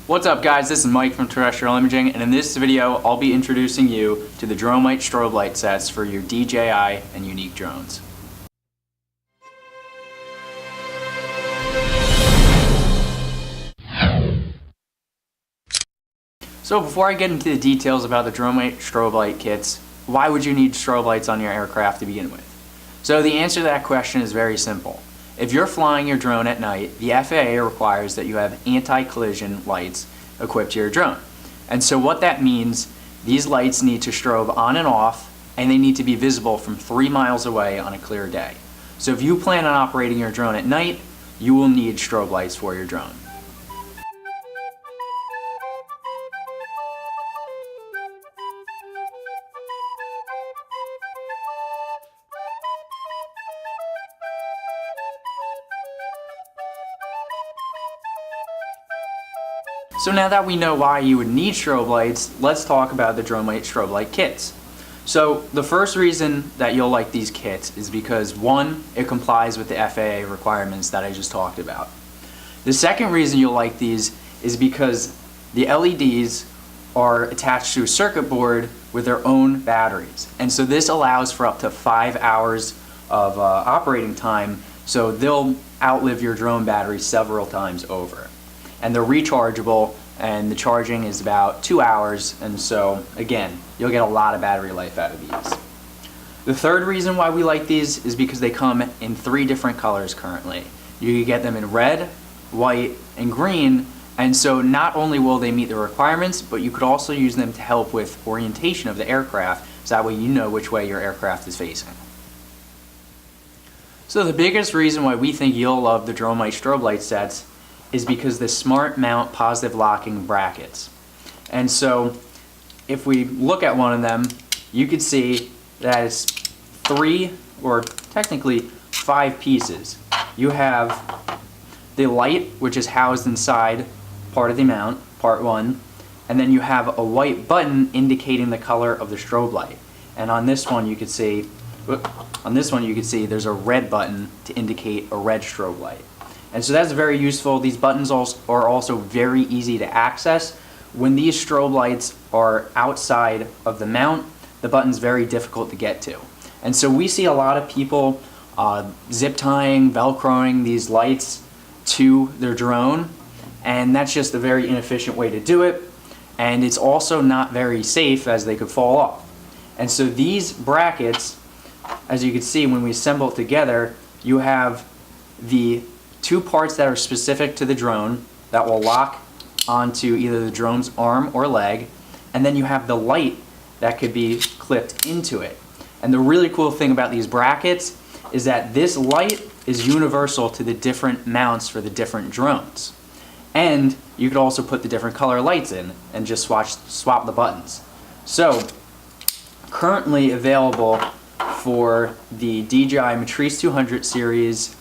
What's up guys, this is Mike from Terrestrial Imaging, and in this video I'll be introducing you to the DroMight strobe light sets for your DJI and Yuneec drones. So before I get into the details about the DroMight strobe light kits, why would you need strobe lights on your aircraft to begin with? So the answer to that question is very simple. If you're flying your drone at night, the FAA requires that you have anti-collision lights equipped to your drone. And so what that means, these lights need to strobe on and off, and they need to be visible from 3 miles away on a clear day. So if you plan on operating your drone at night, you will need strobe lights for your drone. So now that we know why you would need strobe lights, let's talk about the DroMight strobe light kits. So the first reason that you'll like these kits is because, one, it complies with the FAA requirements that I just talked about. The second reason you'll like these is because the LEDs are attached to a circuit board with their own batteries. And so this allows for up to 5 hours of operating time, so they'll outlive your drone battery several times over. And they're rechargeable, and the charging is about 2 hours, and so again, you'll get a lot of battery life out of these. The third reason why we like these is because they come in 3 different colors currently. You can get them in red, white, and green, and so not only will they meet the requirements, but you could also use them to help with orientation of the aircraft, so that way you know which way your aircraft is facing. So the biggest reason why we think you'll love the DroMight strobe light sets is because the smart mount positive locking brackets. And so if we look at one of them, you could see that it's 3 or technically 5 pieces. You have the light, which is housed inside part of the mount, part 1, and then you have a white button indicating the color of the strobe light. And on this one you could see there's a red button to indicate a red strobe light. And so that's very useful. These buttons are also very easy to access. When these strobe lights are outside of the mount, the button's very difficult to get to. And so we see a lot of people zip tying, velcroing these lights to their drone, and that's just a very inefficient way to do it. And it's also not very safe, as they could fall off. And so these brackets, as you can see when we assemble it together, you have the 2 parts that are specific to the drone that will lock onto either the drone's arm or leg, and then you have the light that could be clipped into it. And the really cool thing about these brackets is that this light is universal to the different mounts for the different drones. And you could also put the different color lights in and just swap the buttons. So currently available for the DJI Matrice 200 series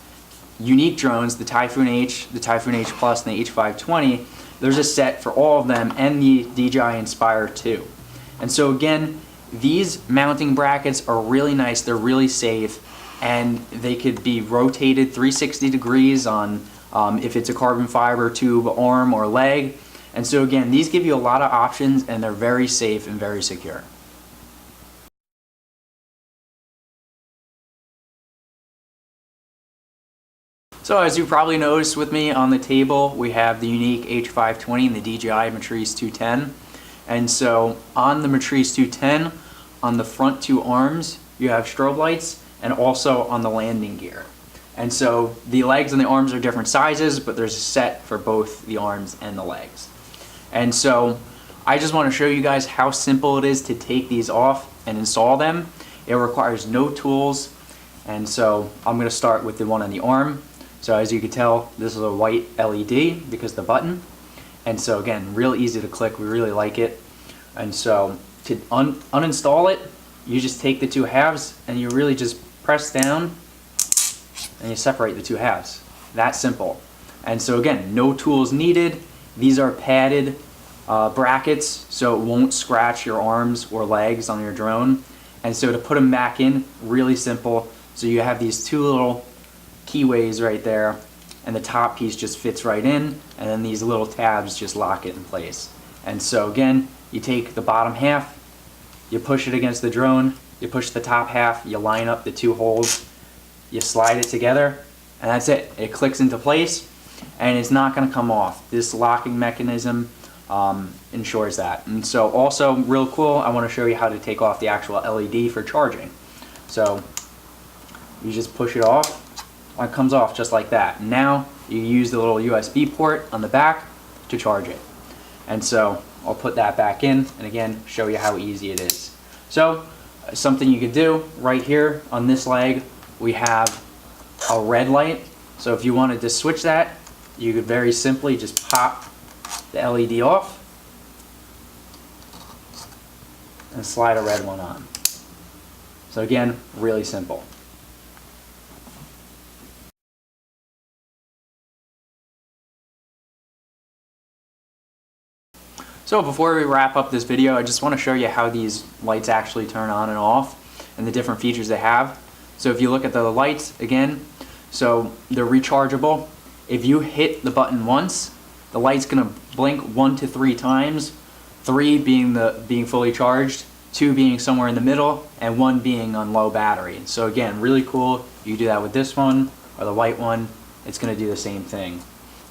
Yuneec drones, the Typhoon H, the Typhoon H Plus, and the H520, there's a set for all of them, and the DJI Inspire 2. And so again, these mounting brackets are really nice, they're really safe, and they could be rotated 360 degrees on if it's a carbon fiber tube arm or leg. And so again, these give you a lot of options, and they're very safe and very secure. So as you probably noticed with me on the table, we have the Yuneec H520 and the DJI Matrice 210. And so on the Matrice 210, on the front 2 arms, you have strobe lights, and also on the landing gear. And so the legs and the arms are different sizes, but there's a set for both the arms and the legs. And so I just want to show you guys how simple it is to take these off and install them. It requires no tools. And so I'm going to start with the one on the arm. So as you can tell, this is a white LED because of the button. And so again, real easy to click, we really like it. And so to uninstall it, you just take the 2 halves and you really just press down and you separate the 2 halves. That simple. And so again, no tools needed. These are padded brackets, so it won't scratch your arms or legs on your drone. And so to put them back in, really simple. So you have these 2 little keyways right there, and the top piece just fits right in, and then these little tabs just lock it in place. And so again, you take the bottom half, you push it against the drone, you push the top half, you line up the two holes, you slide it together, and that's it. It clicks into place, and it's not going to come off. This locking mechanism ensures that. And so also, real cool, I want to show you how to take off the actual LED for charging. So you just push it off, and it comes off just like that. Now you use the little USB port on the back to charge it. And so I'll put that back in, and again, show you how easy it is. So something you could do right here on this leg, we have a red light. So if you wanted to switch that, you could very simply just pop the LED off and slide a red one on. So again, really simple. So before we wrap up this video, I just want to show you how these lights actually turn on and off and the different features they have. So if you look at the lights again, so they're rechargeable. If you hit the button once, the light's going to blink 1 to 3 times, 3 being fully charged, 2 being somewhere in the middle, and 1 being on low battery. So again, really cool. You do that with this one or the white one, it's going to do the same thing.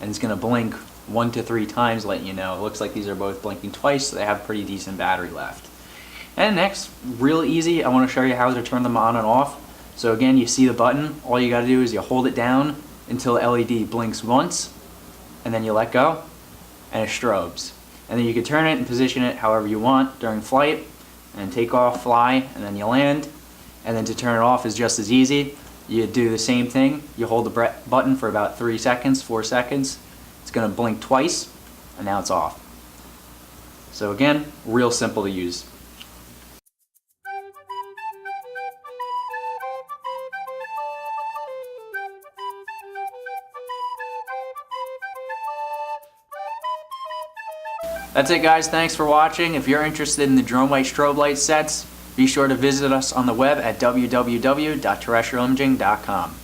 And it's going to blink 1 to 3 times, letting you know. It looks like these are both blinking twice, so they have pretty decent battery left. And next, real easy, I want to show you how to turn them on and off. So again, you see the button, all you got to do is you hold it down until the LED blinks once, and then you let go, and it strobes. And then you can turn it and position it however you want during flight, and take off, fly, and then you land. And then to turn it off is just as easy. You do the same thing, you hold the button for about 3 seconds, 4 seconds, it's going to blink twice, and now it's off. So again, real simple to use. That's it guys, thanks for watching. If you're interested in the DroMight strobe light sets, be sure to visit us on the web at www.terrestrialimaging.com.